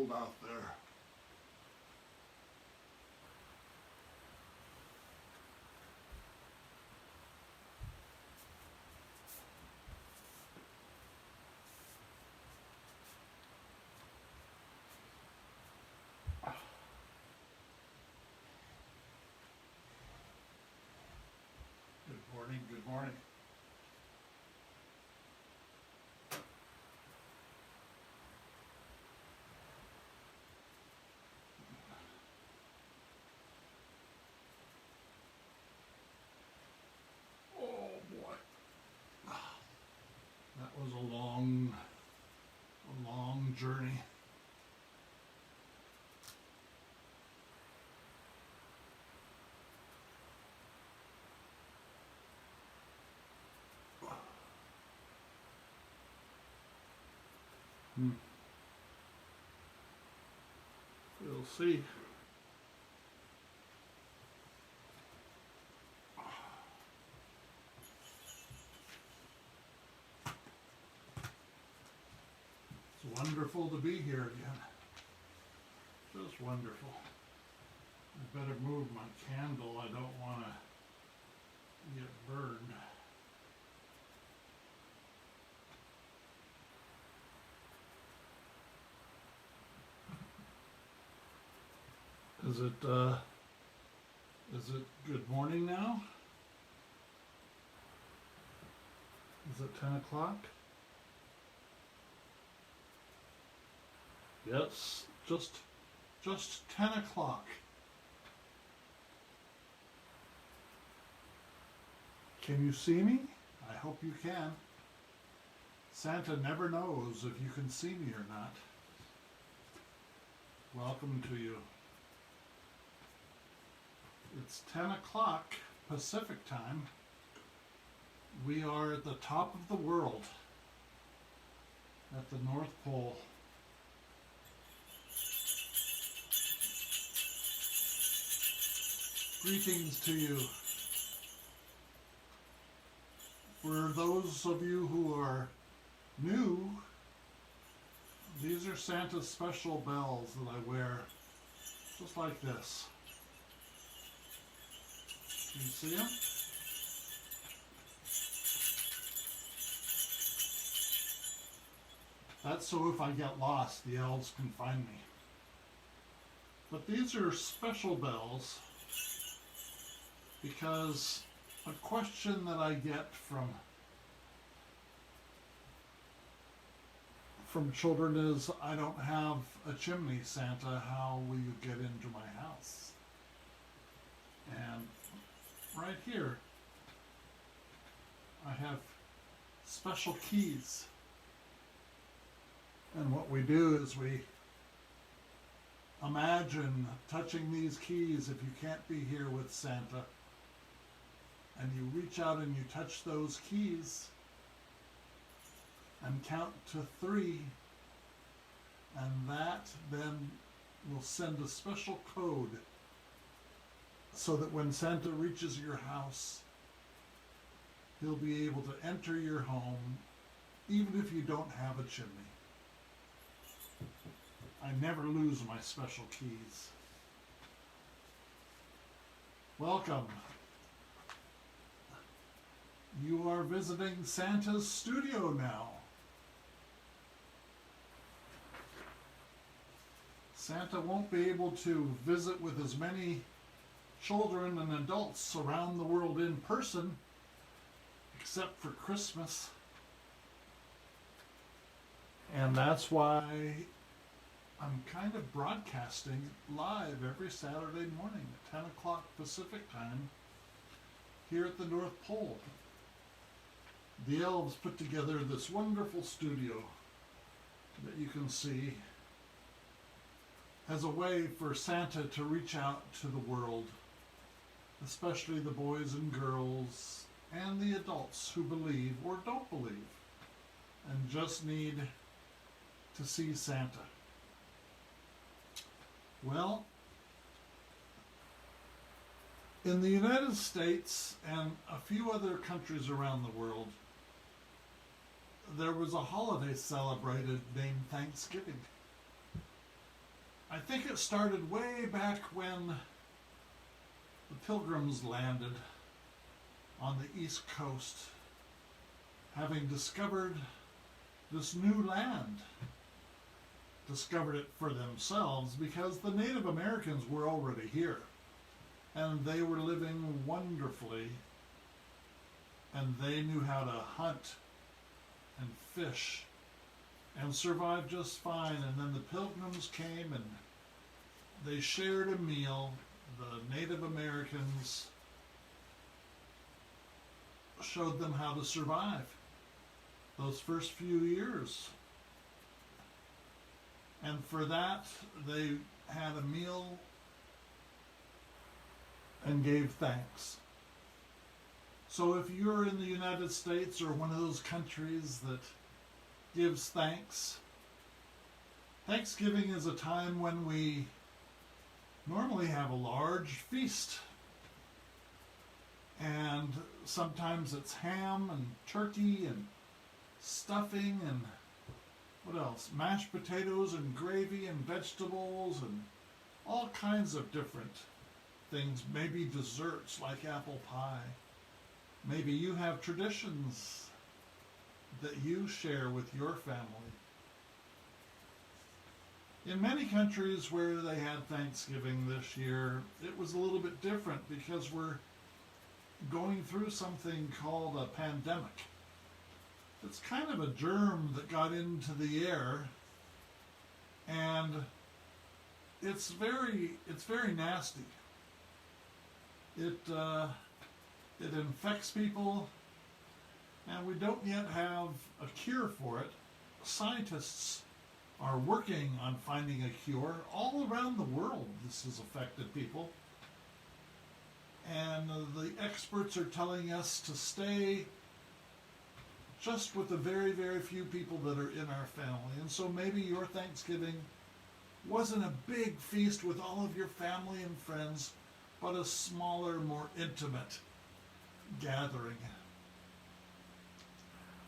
cold out there. Good morning, good morning. Oh boy. That was a long journey. We'll see. It's wonderful to be here again. Just wonderful. I better move my candle. I don't want to get burned. Is it good morning now? Is it 10 o'clock? Yes, just 10 o'clock. Can you see me? I hope you can. Santa never knows if you can see me or not. Welcome to you. It's 10 o'clock Pacific time. We are at the top of the world, at the North Pole. Greetings to you. For those of you who are new, these are Santa's special bells that I wear, just like this. Can you see them? That's so if I get lost, the elves can find me. But these are special bells because a question that I get from children is, I don't have a chimney, Santa, how will you get into my house? And right here, I have special keys. And what we do is we imagine touching these keys if you can't be here with Santa. And you reach out and you touch those keys and count to 3. And that then will send a special code so that when Santa reaches your house, he'll be able to enter your home even if you don't have a chimney. I never lose my special keys. Welcome. You are visiting Santa's studio now. Santa won't be able to visit with as many children and adults around the world in person, except for Christmas. And that's why I'm kind of broadcasting live every Saturday morning at 10 o'clock Pacific time here at the North Pole. The elves put together this wonderful studio that you can see as a way for Santa to reach out to the world, especially the boys and girls and the adults who believe or don't believe and just need to see Santa. Well, in the United States and a few other countries around the world, there was a holiday celebrated named Thanksgiving. I think it started way back when the Pilgrims landed on the East Coast, having discovered this new land. Discovered it for themselves because the Native Americans were already here and they were living wonderfully, and they knew how to hunt and fish and survive just fine. And then the Pilgrims came and they shared a meal. The Native Americans showed them how to survive those first few years. And for that, they had a meal and gave thanks. So if you're in the United States or one of those countries that gives thanks, Thanksgiving is a time when we normally have a large feast. And sometimes it's ham and turkey and stuffing and what else? Mashed potatoes and gravy and vegetables and all kinds of different things. Maybe desserts like apple pie. Maybe you have traditions that you share with your family. In many countries where they had Thanksgiving this year, it was a little bit different because we're going through something called a pandemic. It's kind of a germ that got into the air, and it's very nasty. It infects people, and we don't yet have a cure for it. Scientists are working on finding a cure. All around the world this has affected people, and the experts are telling us to stay just with the very, very few people that are in our family. And so maybe your Thanksgiving wasn't a big feast with all of your family and friends, but a smaller, more intimate gathering.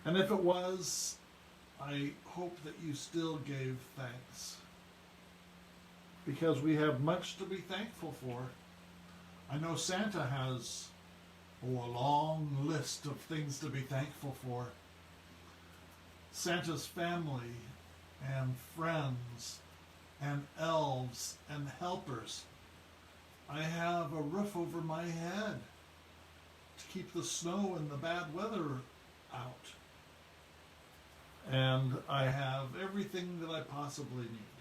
And if it was, I hope that you still gave thanks, because we have much to be thankful for. I know Santa has a long list of things to be thankful for. Santa's family and friends and elves and helpers. I have a roof over my head to keep the snow and the bad weather out. And I have everything that I possibly need.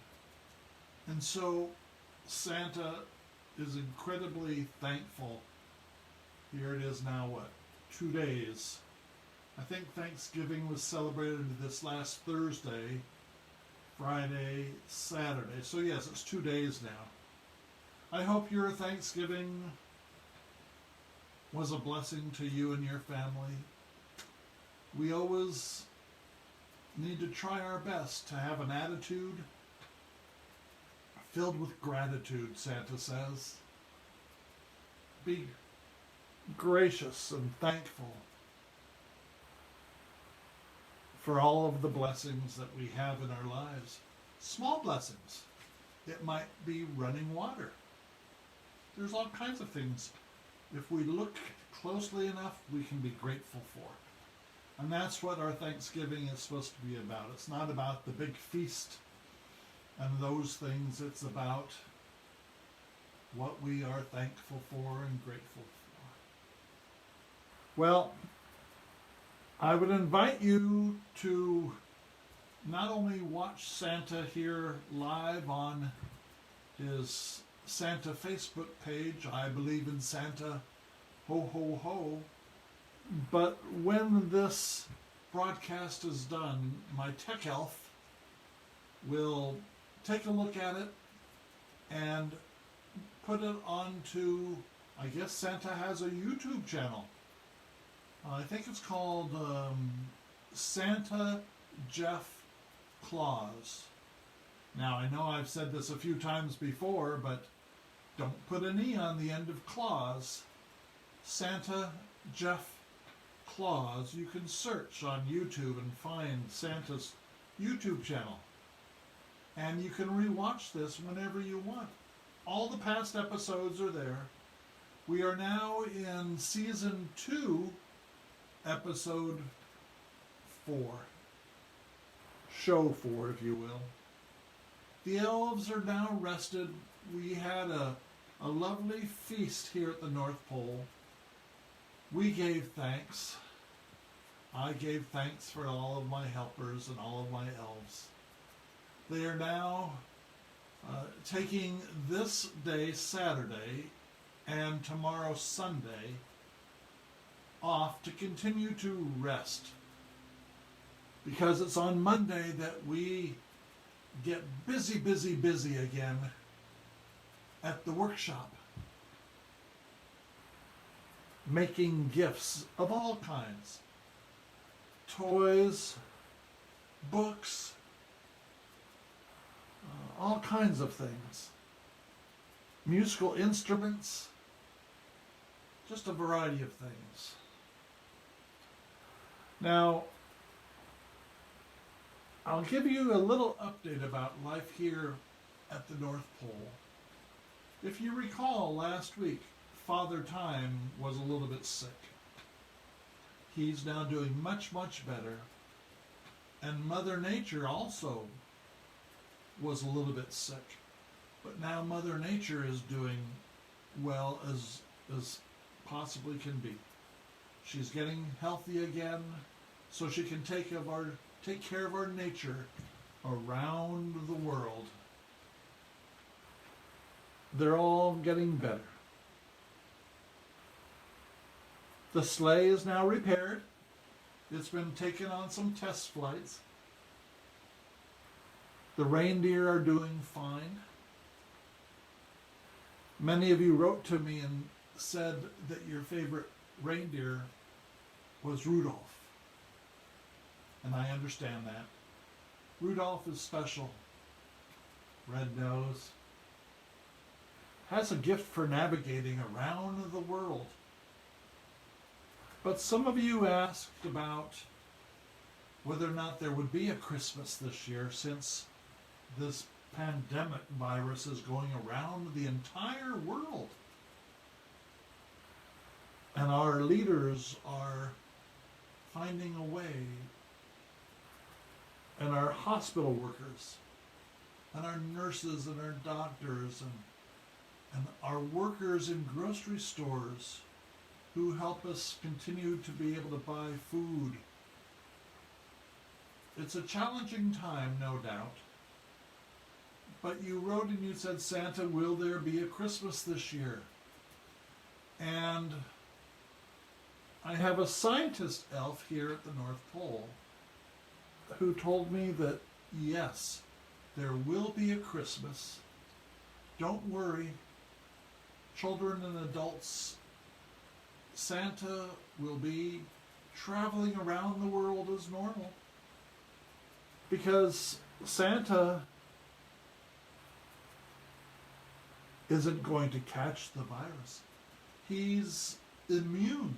And so Santa is incredibly thankful. Here it is now, 2 days. I think Thanksgiving was celebrated this last Thursday, Friday, Saturday. So yes, it's 2 days now. I hope your Thanksgiving was a blessing to you and your family. We always need to try our best to have an attitude filled with gratitude, Santa says. Be gracious and thankful for all of the blessings that we have in our lives. Small blessings. It might be running water. There's all kinds of things. If we look closely enough, we can be grateful for. And that's what our Thanksgiving is supposed to be about. It's not about the big feast and those things. It's about what we are thankful for and grateful for. Well, I would invite you to not only watch Santa here live on his Santa Facebook page, I Believe in Santa, ho ho ho, but when this broadcast is done, my tech elf will take a look at it and put it onto, I guess Santa has a YouTube channel. I think it's called Santa Jeff Claus. Now, I know I've said this a few times before, but don't put an E on the end of Claus. Santa Jeff Claus. You can search on YouTube and find Santa's YouTube channel. And you can rewatch this whenever you want. All the past episodes are there. We are now in season 2, episode 4. Show 4, if you will. The elves are now rested. We had a lovely feast here at the North Pole. We gave thanks. I gave thanks for all of my helpers and all of my elves. They are now taking this day, Saturday, and tomorrow, Sunday, off to continue to rest. Because it's on Monday that we get busy again at the workshop. Making gifts of all kinds. Toys, books, all kinds of things. Musical instruments, just a variety of things. Now, I'll give you a little update about life here at the North Pole. If you recall, last week, Father Time was a little bit sick. He's now doing much better. And Mother Nature also was a little bit sick. But now Mother Nature is doing well as possibly can be. She's getting healthy again, so she can take care of our nature around the world. They're all getting better. The sleigh is now repaired. It's been taken on some test flights. The reindeer are doing fine. Many of you wrote to me and said that your favorite reindeer was Rudolph. And I understand that. Rudolph is special. Red nose. Has a gift for navigating around the world. But some of you asked about whether or not there would be a Christmas this year, since this pandemic virus is going around the entire world. And our leaders are finding a way, and our hospital workers, and our nurses, and our doctors, and our workers in grocery stores who help us continue to be able to buy food. It's a challenging time, no doubt. But you wrote and you said, Santa, will there be a Christmas this year? And I have a scientist elf here at the North Pole who told me that, yes, there will be a Christmas. Don't worry, children and adults. Santa will be traveling around the world as normal. Because Santa isn't going to catch the virus. He's immune.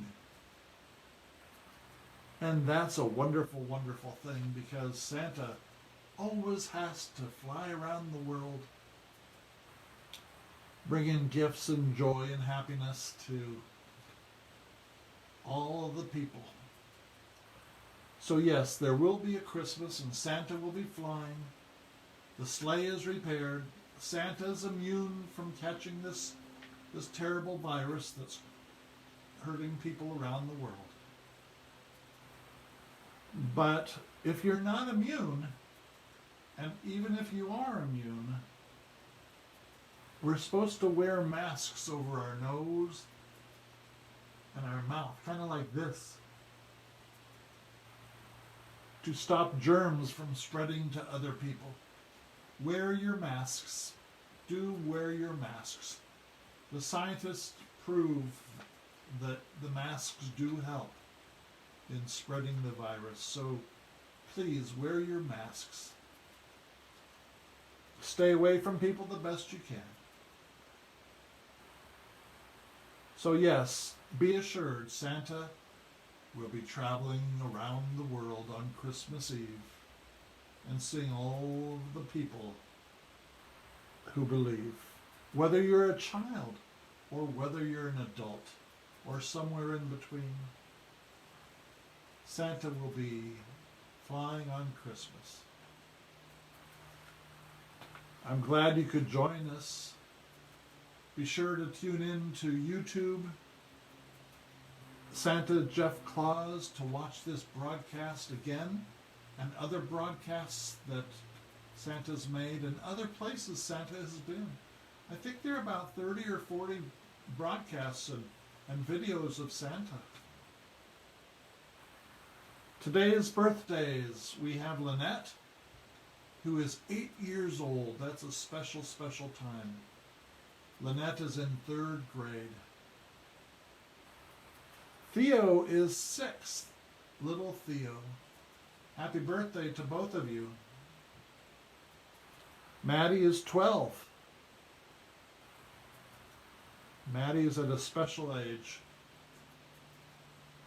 And that's a wonderful thing, because Santa always has to fly around the world, bringing gifts and joy and happiness to all of the people. So yes, there will be a Christmas, and Santa will be flying. The sleigh is repaired. Santa's immune from catching this terrible virus that's hurting people around the world. But if you're not immune, and even if you are immune, we're supposed to wear masks over our nose and our mouth, kind of like this, to stop germs from spreading to other people. Wear your masks. Do wear your masks. The scientists prove that the masks do help in spreading the virus. So please wear your masks. Stay away from people the best you can. So yes, be assured Santa will be traveling around the world on Christmas Eve and seeing all of the people who believe. Whether you're a child or whether you're an adult or somewhere in between, Santa will be flying on Christmas. I'm glad you could join us. Be sure to tune in to YouTube, Santa Jeff Claus, to watch this broadcast again and other broadcasts that Santa's made and other places Santa has been. I think there are about 30 or 40 broadcasts and videos of Santa. Today's birthdays, we have Lynette, who is 8 years old. That's a special, special time. Lynette is in 3rd grade. Theo is 6. Little Theo. Happy birthday to both of you. Maddie is 12. Maddie is at a special age.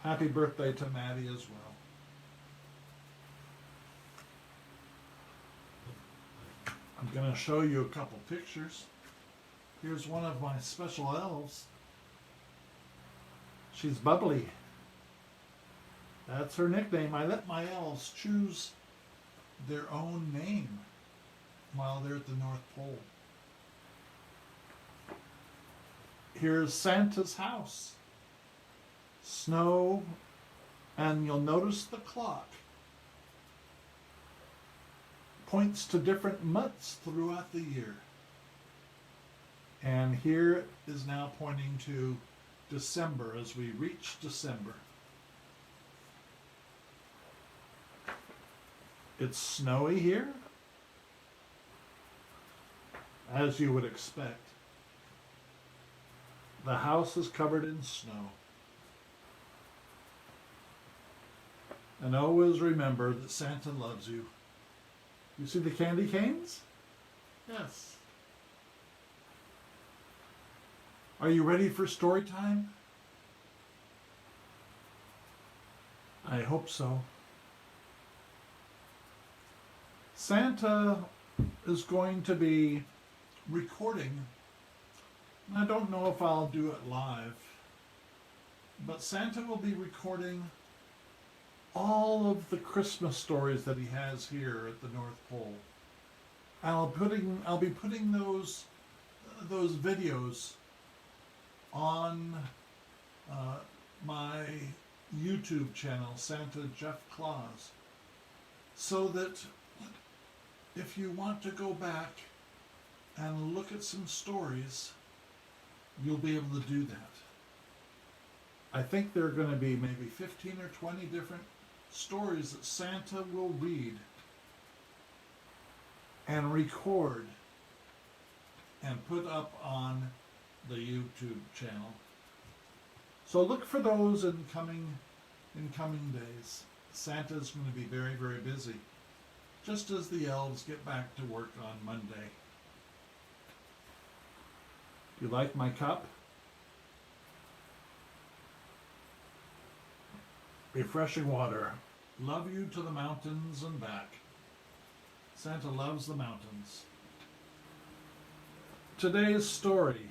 Happy birthday to Maddie as well. I'm going to show you a couple pictures. Here's one of my special elves. She's Bubbly. That's her nickname. I let my elves choose their own name while they're at the North Pole. Here's Santa's house. Snow, and you'll notice the clock points to different months throughout the year. And here is now pointing to December as we reach December. It's snowy here, as you would expect. The house is covered in snow. And always remember that Santa loves you. You see the candy canes? Yes. Are you ready for story time? I hope so. Santa is going to be recording. I don't know if I'll do it live, but Santa will be recording all of the Christmas stories that he has here at the North Pole. I'll be putting those videos on my YouTube channel, Santa Jeff Claus, so that if you want to go back and look at some stories, you'll be able to do that. I think there are going to be maybe 15 or 20 different stories that Santa will read and record and put up on the YouTube channel. So look for those in coming days. Santa's going to be very, very busy, just as the elves get back to work on Monday. You like my cup? Refreshing water. Love you to the mountains and back. Santa loves the mountains. Today's story.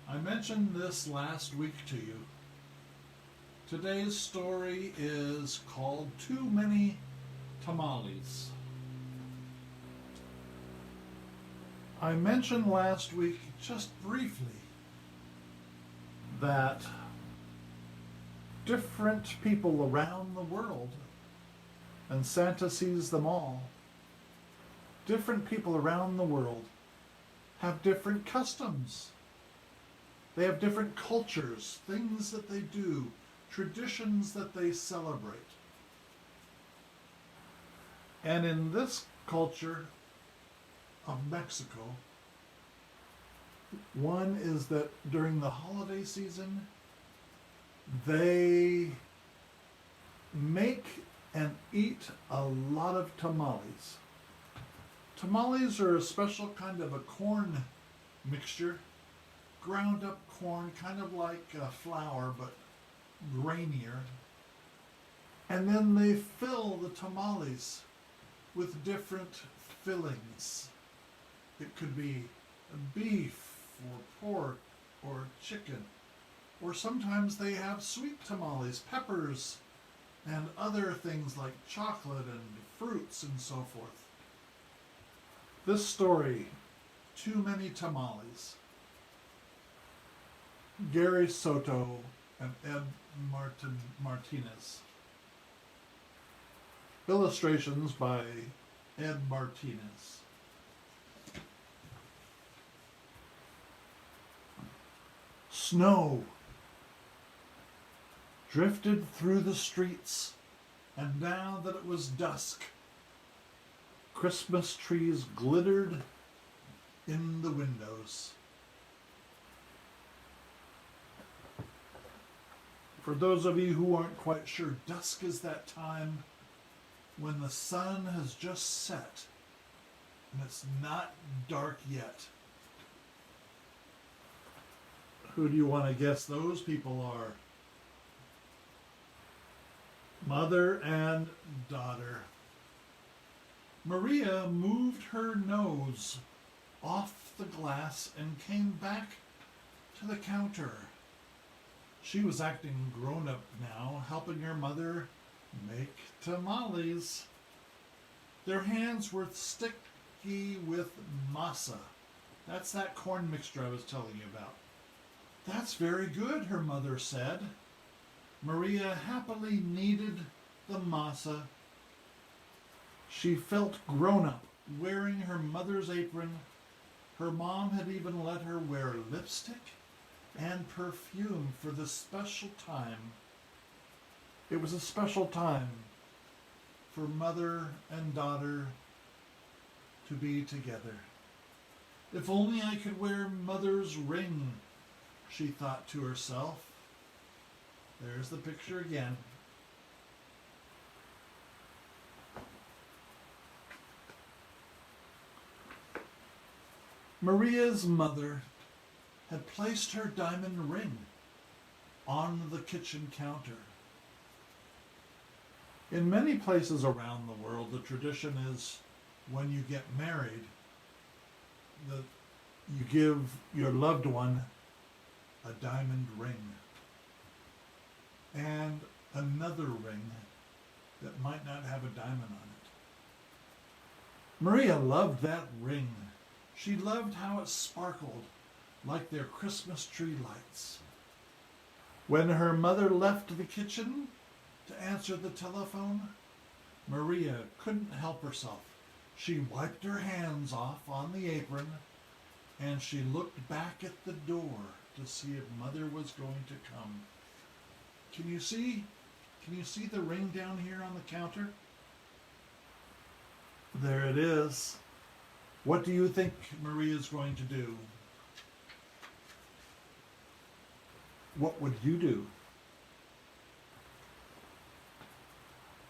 I mentioned this last week to you. Today's story is called Too Many Tamales. I mentioned last week, just briefly, that different people around the world, and Santa sees them all, different people around the world have different customs. They have different cultures, things that they do, traditions that they celebrate. And in this culture of Mexico, one is that during the holiday season, they make and eat a lot of tamales. Tamales are a special kind of a corn mixture, ground up corn, kind of like flour, but grainier. And then they fill the tamales with different fillings. It could be beef or pork or chicken. Or sometimes they have sweet tamales, peppers, and other things like chocolate and fruits and so forth. This story, Too Many Tamales. Gary Soto and Ed Martinez. Illustrations by Ed Martinez. Snow drifted through the streets, and now that it was dusk, Christmas trees glittered in the windows. For those of you who aren't quite sure, dusk is that time when the sun has just set and it's not dark yet. Who do you want to guess those people are? Mother and daughter. Maria moved her nose off the glass and came back to the counter. She was acting grown-up now, helping her mother make tamales. Their hands were sticky with masa. That's that corn mixture I was telling you about. That's very good, her mother said. Maria happily kneaded the masa. She felt grown-up, wearing her mother's apron. Her mom had even let her wear lipstick and perfume for this special time. It was a special time for mother and daughter to be together. If only I could wear mother's ring, she thought to herself. There's the picture again. Maria's mother had placed her diamond ring on the kitchen counter. In many places around the world, the tradition is when you get married, that you give your loved one a diamond ring and another ring that might not have a diamond on it. Maria loved that ring. She loved how it sparkled like their Christmas tree lights. When her mother left the kitchen to answer the telephone, Maria couldn't help herself. She wiped her hands off on the apron and she looked back at the door to see if mother was going to come. Can you see the ring down here on the counter? There it is. What do you think Maria's going to do? What would you do?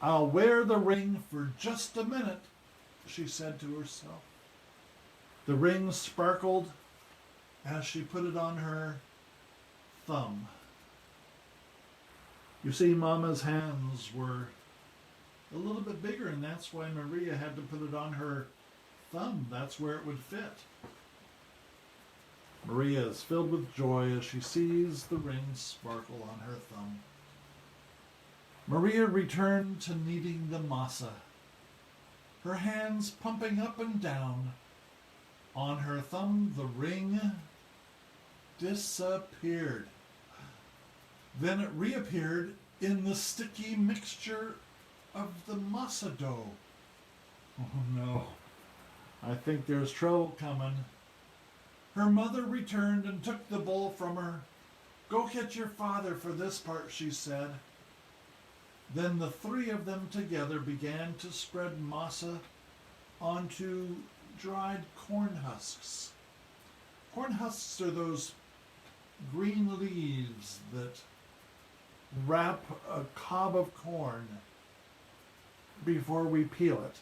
I'll wear the ring for just a minute, she said to herself. The ring sparkled as she put it on her thumb. You see, Mama's hands were a little bit bigger, and that's why Maria had to put it on her thumb. That's where it would fit. Maria is filled with joy as she sees the ring sparkle on her thumb. Maria returned to kneading the masa, her hands pumping up and down. On her thumb, the ring disappeared. Then it reappeared in the sticky mixture of the masa dough. Oh no, I think there's trouble coming. Her mother returned and took the bowl from her. Go get your father for this part, she said. Then the three of them together began to spread masa onto dried corn husks. Corn husks are those green leaves that wrap a cob of corn before we peel it.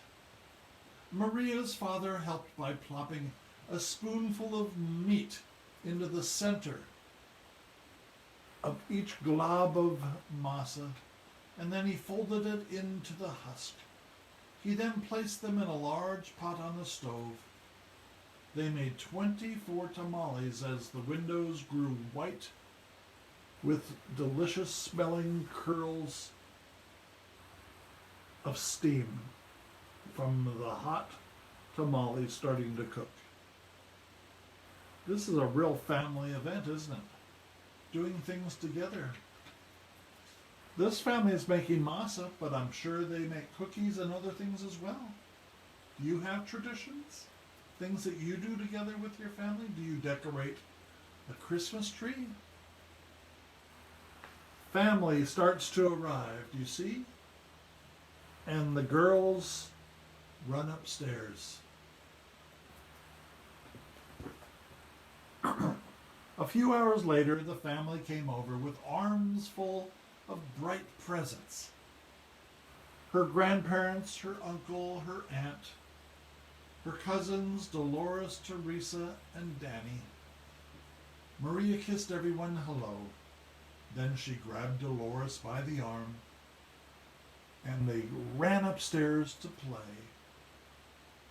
Maria's father helped by plopping a spoonful of meat into the center of each glob of masa, and then he folded it into the husk. He then placed them in a large pot on the stove. They made 24 tamales as the windows grew white with delicious smelling curls of steam from the hot tamales starting to cook. This is a real family event, isn't it? Doing things together. This family is making masa, but I'm sure they make cookies and other things as well. Do you have traditions? Things that you do together with your family? Do you decorate a Christmas tree? Family starts to arrive, do you see? And the girls run upstairs. A few hours later, the family came over with arms full of bright presents. Her grandparents, her uncle, her aunt, her cousins, Dolores, Teresa, and Danny. Maria kissed everyone hello. Then she grabbed Dolores by the arm, and they ran upstairs to play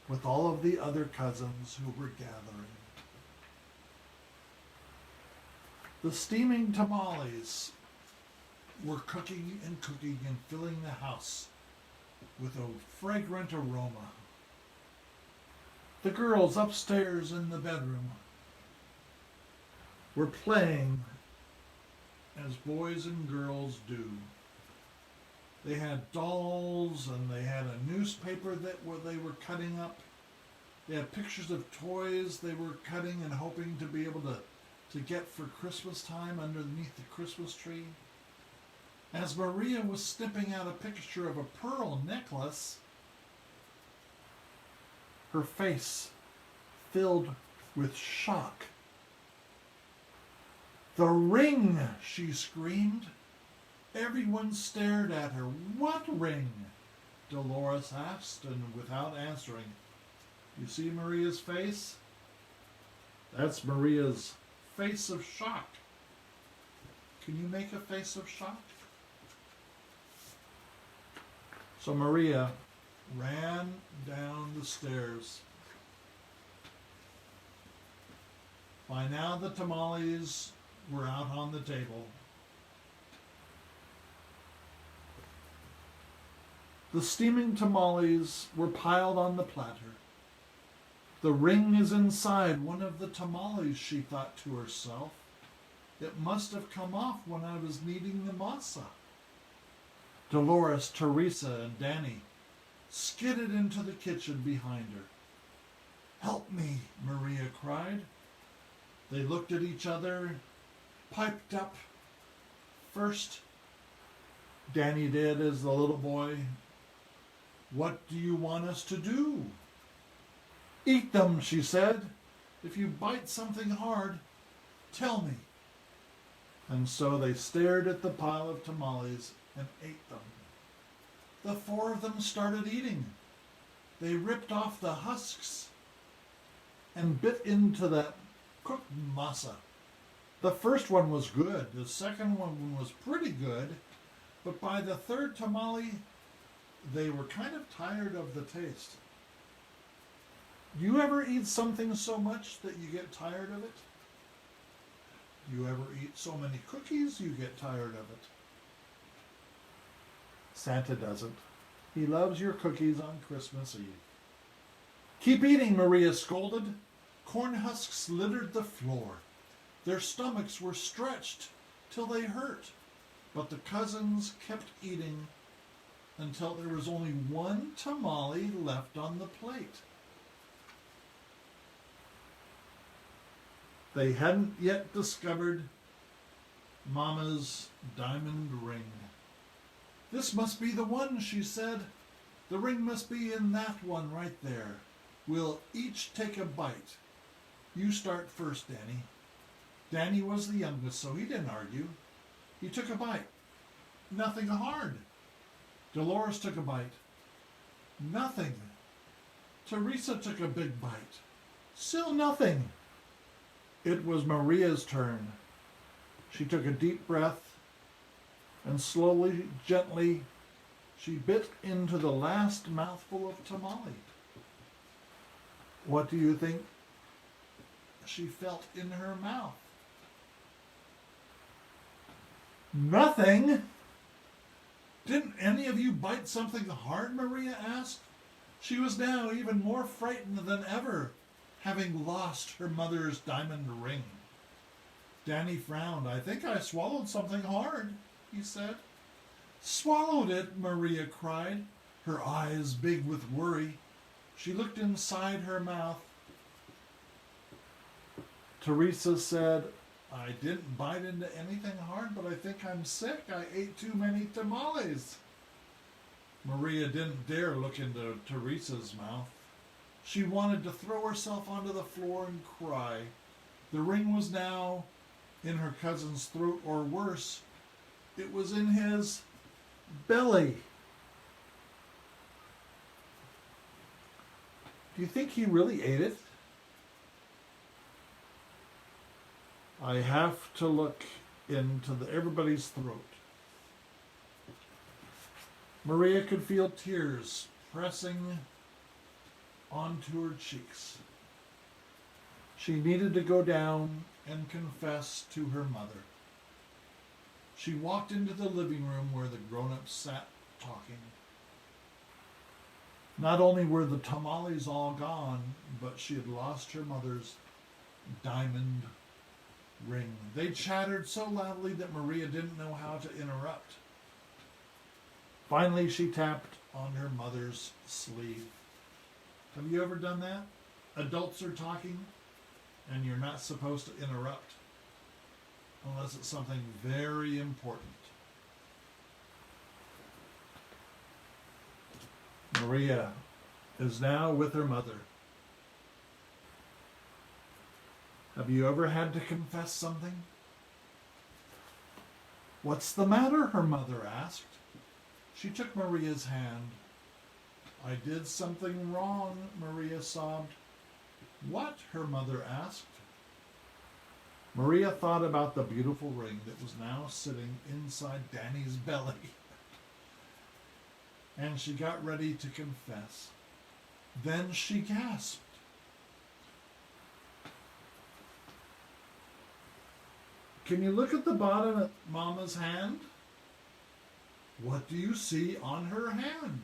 with all of the other cousins who were gathering. The steaming tamales were cooking and filling the house with a fragrant aroma. The girls upstairs in the bedroom were playing as boys and girls do. They had dolls and they had a newspaper that they were cutting up. They had pictures of toys they were cutting and hoping to be able to get for Christmas time underneath the Christmas tree. As Maria was snipping out a picture of a pearl necklace, her face filled with shock. "The ring!" she screamed. Everyone stared at her. "What ring?" Dolores asked, and without answering. You see Maria's face? That's Maria's face of shock. Can you make a face of shock? So Maria ran down the stairs. By now the tamales were out on the table. The steaming tamales were piled on the platter. The ring is inside one of the tamales, she thought to herself. It must have come off when I was kneading the masa. Dolores, Teresa, and Danny skidded into the kitchen behind her. "Help me," Maria cried. They looked at each other, piped up. First, Danny did as the little boy. "What do you want us to do?" "Eat them," she said. "If you bite something hard, tell me." And so they stared at the pile of tamales and ate them. The four of them started eating. They ripped off the husks and bit into that cooked masa. The first one was good. The second one was pretty good. But by the third tamale, they were kind of tired of the taste. Do you ever eat something so much that you get tired of it? Do you ever eat so many cookies you get tired of it? Santa doesn't. He loves your cookies on Christmas Eve. "Keep eating," Maria scolded. Corn husks littered the floor. Their stomachs were stretched till they hurt. But the cousins kept eating until there was only one tamale left on the plate. They hadn't yet discovered Mama's diamond ring. "This must be the one," she said. "The ring must be in that one right there. We'll each take a bite. You start first, Danny." Danny was the youngest, so he didn't argue. He took a bite. Nothing hard. Dolores took a bite. Nothing. Teresa took a big bite. Still nothing. It was Maria's turn. She took a deep breath and slowly, gently, she bit into the last mouthful of tamale. What do you think she felt in her mouth. Nothing? Didn't any of you bite something hard? Maria asked. She was now even more frightened than ever, having lost her mother's diamond ring. Danny frowned. I think I swallowed something hard, he said. Swallowed it, Maria cried, her eyes big with worry. She looked inside her mouth. Teresa said, I didn't bite into anything hard, but I think I'm sick. I ate too many tamales. Maria didn't dare look into Teresa's mouth. She wanted to throw herself onto the floor and cry. The ring was now in her cousin's throat, or worse, it was in his belly. Do you think he really ate it? I have to look into everybody's throat. Maria could feel tears pressing onto her cheeks. She needed to go down and confess to her mother. She walked into the living room where the grown-ups sat talking. Not only were the tamales all gone, but she had lost her mother's diamond ring. They chattered so loudly that Maria didn't know how to interrupt. Finally, she tapped on her mother's sleeve. Have you ever done that? Adults are talking, and you're not supposed to interrupt unless it's something very important. Maria is now with her mother. Have you ever had to confess something? What's the matter? Her mother asked. She took Maria's hand. I did something wrong, Maria sobbed. What? Her mother asked. Maria thought about the beautiful ring that was now sitting inside Danny's belly. And she got ready to confess. Then she gasped. Can you look at the bottom of Mama's hand? What do you see on her hand?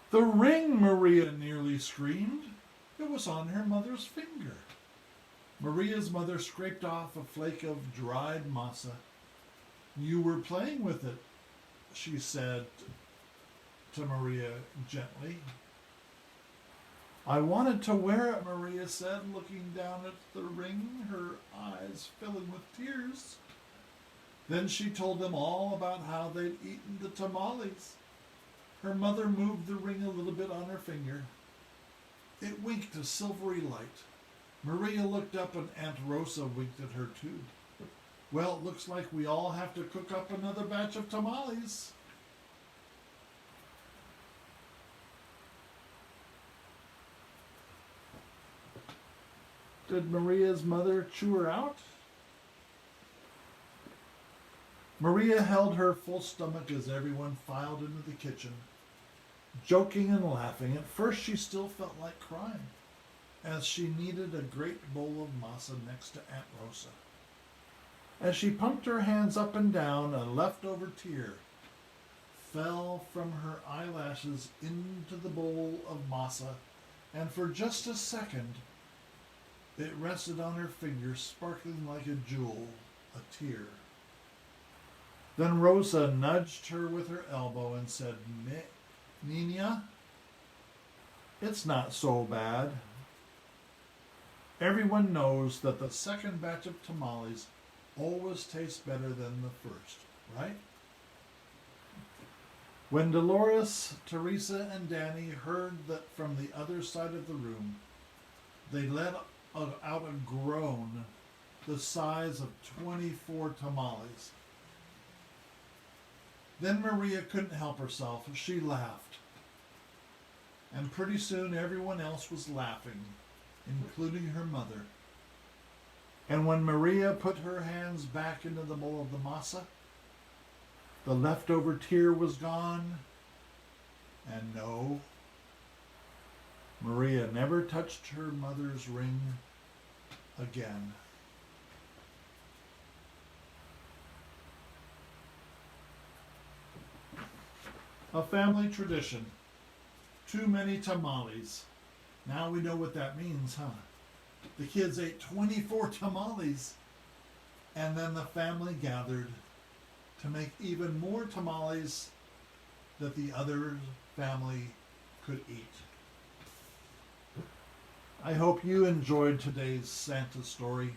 The ring, Maria nearly screamed. It was on her mother's finger. Maria's mother scraped off a flake of dried masa. You were playing with it, she said to Maria gently. I wanted to wear it, Maria said, looking down at the ring, her eyes filling with tears. Then she told them all about how they'd eaten the tamales. Her mother moved the ring a little bit on her finger. It winked a silvery light. Maria looked up and Aunt Rosa winked at her too. Well, it looks like we all have to cook up another batch of tamales. Did Maria's mother chew her out? Maria held her full stomach as everyone filed into the kitchen, joking and laughing. At first she still felt like crying, as she needed a great bowl of masa next to Aunt Rosa. As she pumped her hands up and down, a leftover tear fell from her eyelashes into the bowl of masa, and for just a second, it rested on her finger, sparkling like a jewel, a tear. Then Rosa nudged her with her elbow and said, Nina, it's not so bad. Everyone knows that the second batch of tamales always tastes better than the first, right? When Dolores, Teresa, and Danny heard that from the other side of the room, they let out a groan the size of 24 tamales. Then Maria couldn't help herself. She laughed. And pretty soon everyone else was laughing, including her mother. And when Maria put her hands back into the bowl of the masa, the leftover tear was gone, and no, Maria never touched her mother's ring again. A family tradition. Too many tamales. Now we know what that means, huh? The kids ate 24 tamales, and then the family gathered to make even more tamales that the other family could eat. I hope you enjoyed today's Santa story.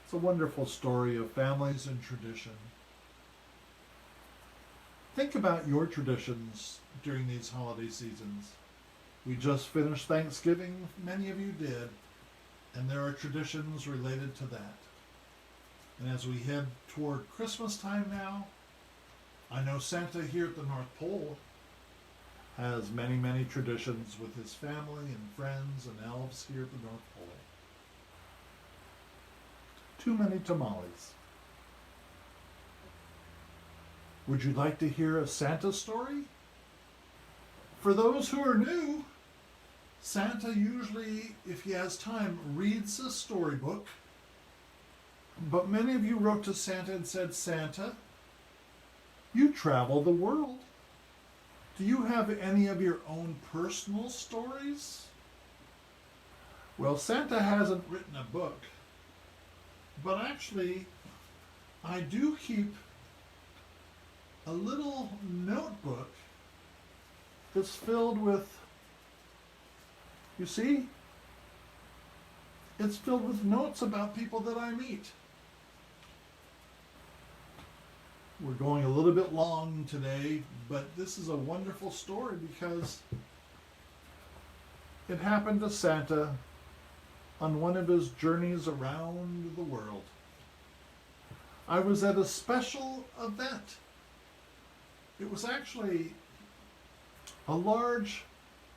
It's a wonderful story of families and tradition. Think about your traditions during these holiday seasons. We just finished Thanksgiving, many of you did, and there are traditions related to that. And as we head toward Christmas time now, I know Santa here at the North Pole has many, many traditions with his family and friends and elves here at the North Pole. Too many tamales. Would you like to hear a Santa story? For those who are new, Santa usually, if he has time, reads a storybook. But many of you wrote to Santa and said, Santa, you travel the world. Do you have any of your own personal stories? Well, Santa hasn't written a book, but actually, I do keep a little notebook that's filled with, you see, it's filled with notes about people that I meet. We're going a little bit long today, but this is a wonderful story because it happened to Santa on one of his journeys around the world. I was at a special event. It was actually a large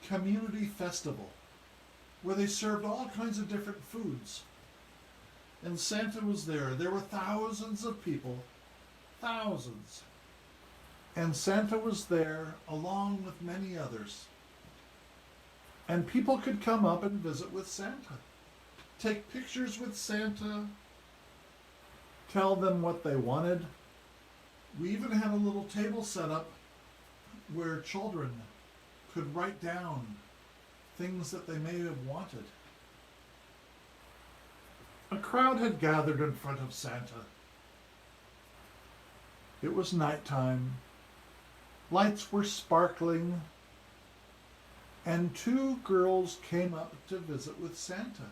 community festival where they served all kinds of different foods. And Santa was there. There were thousands of people. Thousands. And Santa was there along with many others. And people could come up and visit with Santa, take pictures with Santa, tell them what they wanted. We even had a little table set up where children could write down things that they may have wanted. A crowd had gathered in front of Santa. It was nighttime. Lights were sparkling, and two girls came up to visit with Santa.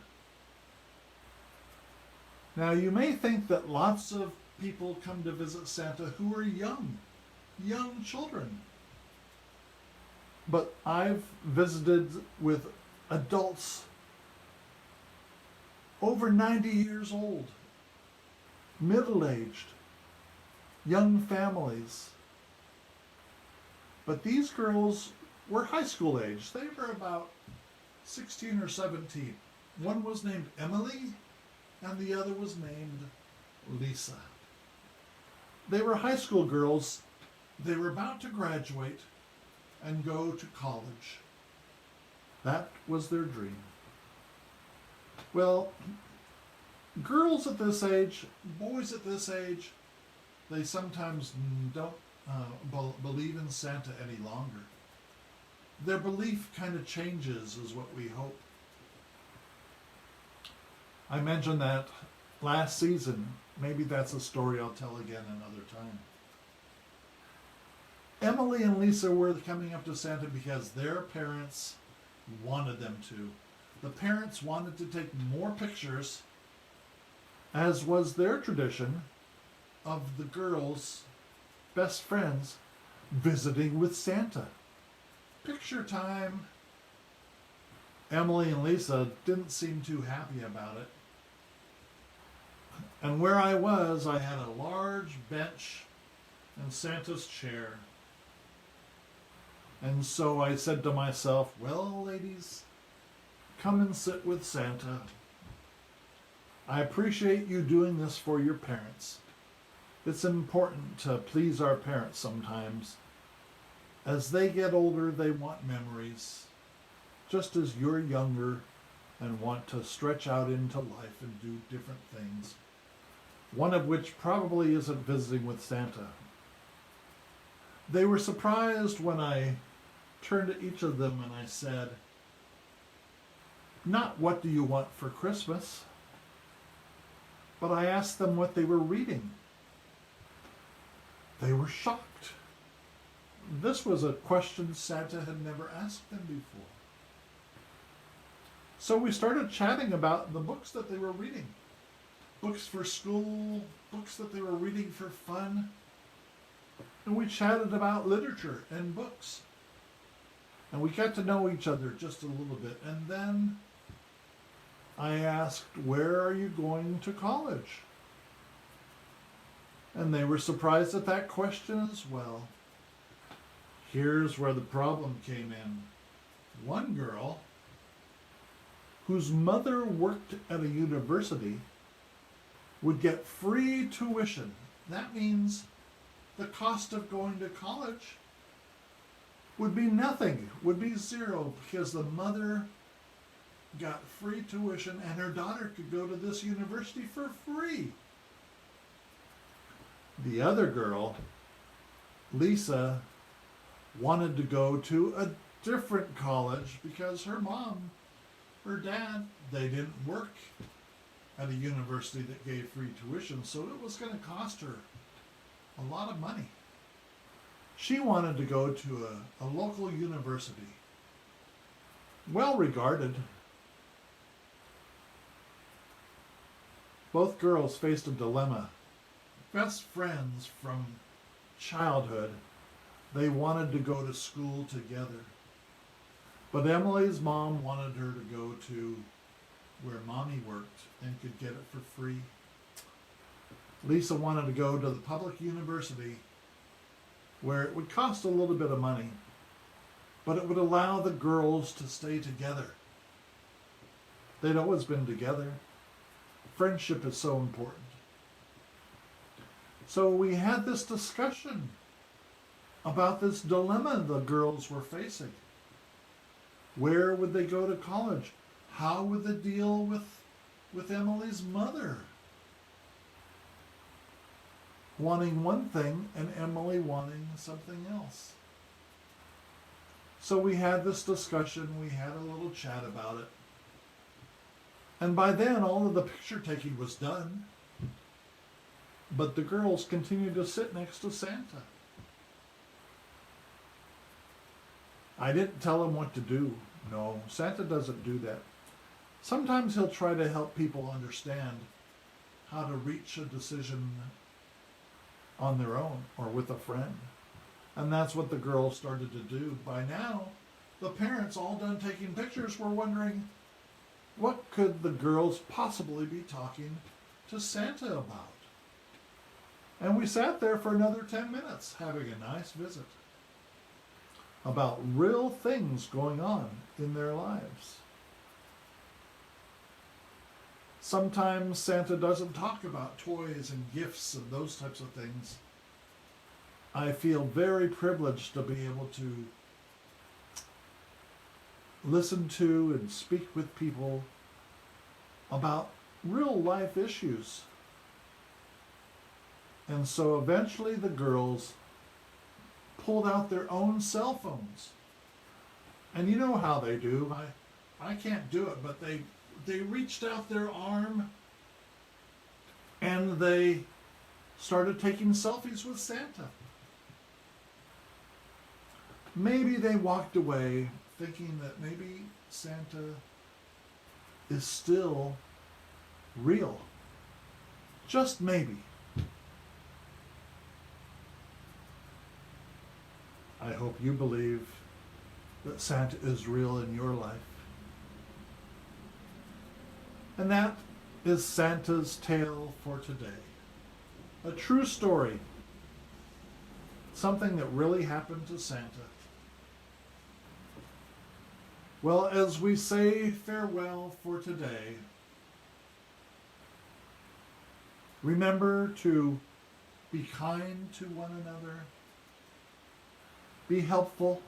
Now, you may think that lots of people come to visit Santa who are young children. But I've visited with adults over 90 years old, middle-aged, young families. But these girls were high school age. They were about 16 or 17. One was named Emily, and the other was named Lisa. They were high school girls. They were about to graduate and go to college. That was their dream. Well, girls at this age, boys at this age, they sometimes don't believe in Santa any longer. Their belief kind of changes, is what we hope. I mentioned that last season. Maybe that's a story I'll tell again another time. Emily and Lisa were coming up to Santa because their parents wanted them to. The parents wanted to take more pictures, as was their tradition, of the girls' best friends visiting with Santa. Picture time. Emily and Lisa didn't seem too happy about it. And where I was, I had a large bench and Santa's chair. And so I said to myself, well, ladies, come and sit with Santa. I appreciate you doing this for your parents. It's important to please our parents sometimes. As they get older, they want memories. just as you're younger and want to stretch out into life and do different things, one of which probably isn't visiting with Santa. They were surprised when I turned to each of them and I said, not what do you want for Christmas, but I asked them what they were reading. They were shocked. This was a question Santa had never asked them before. So we started chatting about the books that they were reading. Books for school, books that they were reading for fun. And we chatted about literature and books. And we got to know each other just a little bit. And then I asked, where are you going to college? And they were surprised at that question as well. Here's where the problem came in. One girl, whose mother worked at a university, would get free tuition. That means the cost of going to college would be nothing, would be zero, because the mother got free tuition and her daughter could go to this university for free. The other girl, Lisa, wanted to go to a different college because her mom, her dad, they didn't work at a university that gave free tuition, so it was going to cost her a lot of money. She wanted to go to a local university, well regarded. Both girls faced a dilemma. Best friends from childhood, they wanted to go to school together. But Emily's mom wanted her to go to where mommy worked and could get it for free. Lisa wanted to go to the public university where it would cost a little bit of money, but it would allow the girls to stay together. They'd always been together. Friendship is so important. So we had this discussion about this dilemma the girls were facing. Where would they go to college? How would they deal with Emily's mother wanting one thing and Emily wanting something else? So we had this discussion, we had a little chat about it. And by then all of the picture taking was done. But the girls continued to sit next to Santa. I didn't tell them what to do. No, Santa doesn't do that. Sometimes he'll try to help people understand how to reach a decision on their own or with a friend. And that's what the girls started to do. By now, the parents, all done taking pictures, were wondering, what could the girls possibly be talking to Santa about? And we sat there for another 10 minutes having a nice visit about real things going on in their lives. Sometimes Santa doesn't talk about toys and gifts and those types of things. I feel very privileged to be able to listen to and speak with people about real life issues. And so eventually the girls pulled out their own cell phones. And you know how they do. I can't do it, but they reached out their arm and they started taking selfies with Santa. Maybe they walked away thinking that maybe Santa is still real. Just maybe. I hope you believe that Santa is real in your life. And that is Santa's tale for today. A true story. Something that really happened to Santa. Well, as we say farewell for today, remember to be kind to one another. Be helpful.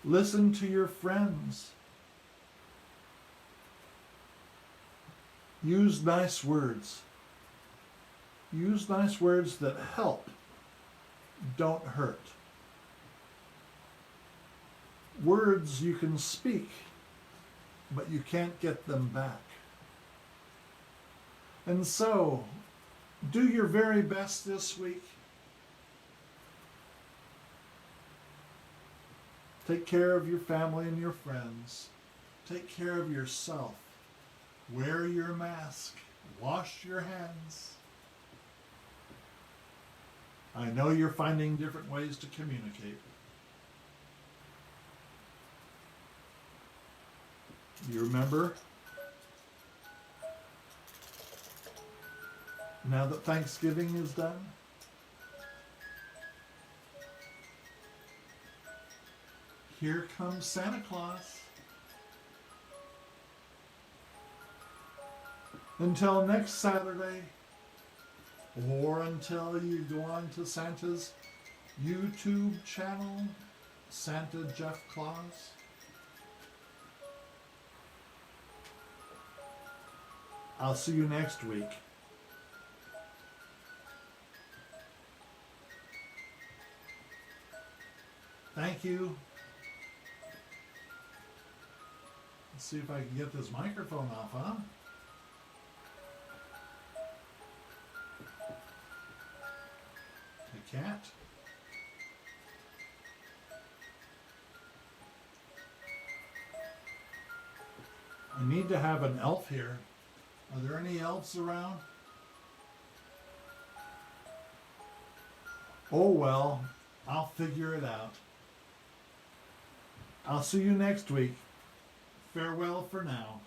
Listen to your friends. Use nice words. Use nice words that help, don't hurt. Words you can speak, but you can't get them back. And so, do your very best this week. Take care of your family and your friends. Take care of yourself. Wear your mask. Wash your hands. I know you're finding different ways to communicate. You remember, now that Thanksgiving is done, here comes Santa Claus. Until next Saturday, or until you go on to Santa's YouTube channel, Santa Jeff Claus. I'll see you next week. Thank you. Let's see if I can get this microphone off, huh? I can't. I need to have an elf here. Are there any elves around? Oh well, I'll figure it out. I'll see you next week. Farewell for now.